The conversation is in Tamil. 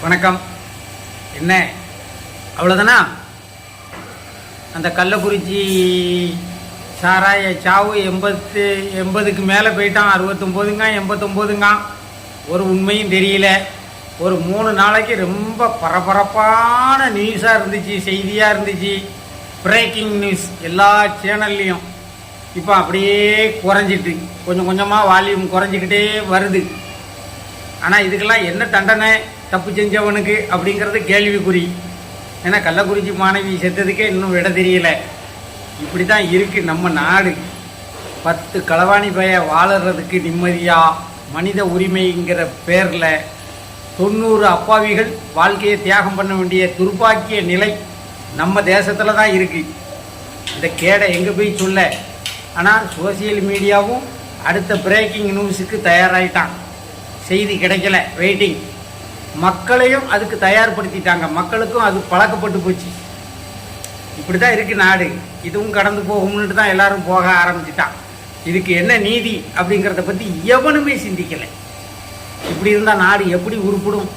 வணக்கம். என்ன அவ்வளோதானா? அந்த கள்ளக்குறிச்சி சாராய சாவு 80க்கு மேலே போயிட்டான். 69ங்க 89ங்க. ஒரு உண்மையும் தெரியல. ஒரு 3 நாளைக்கு ரொம்ப பரபரப்பான நியூஸாக இருந்துச்சு, செய்தியாக இருந்துச்சு, பிரேக்கிங் நியூஸ் எல்லா சேனல்லையும். இப்போ அப்படியே குறைஞ்சிட்டு கொஞ்சம் கொஞ்சமாக வால்யூம் குறைஞ்சிக்கிட்டே வருது. ஆனால் இதுக்கெல்லாம் என்ன தண்டனை தப்பு செஞ்சவனுக்கு அப்படிங்கிறது கேள்விக்குறி. ஏன்னா கள்ளக்குறிச்சி மாணவி செத்ததுக்கே இன்னும் விட தெரியல. இப்படி தான் இருக்குது நம்ம நாடு. 10 களவாணி பய வாழறதுக்கு நிம்மதியாக மனித உரிமைங்கிற பேரில் 90 அப்பாவிகள் வாழ்க்கையை தியாகம் பண்ண வேண்டிய துர்ப்பாக்கிய நிலை நம்ம தேசத்தில் தான் இருக்குது. இந்த கேடை எங்கே போய் சொல்ல? ஆனால் சோசியல் மீடியாவும் அடுத்த பிரேக்கிங் நியூஸுக்கு தயாராகிட்டான். செய்தி கிடைக்கல, வெயிட்டிங். மக்களையும் அதுக்கு தயார்படுத்திட்டாங்க. மக்களுக்கும் அது பழக்கப்பட்டு போச்சு. இப்படி தான் இருக்குது நாடு. இதுவும் கடந்து போகும்னுட்டு தான் எல்லாரும் போக ஆரம்பிச்சிட்டான். இதுக்கு என்ன நீதி அப்படிங்கிறத பற்றி எவனுமே சிந்திக்கலை. இப்படி இருந்தால் நாடு எப்படி உருப்படும்?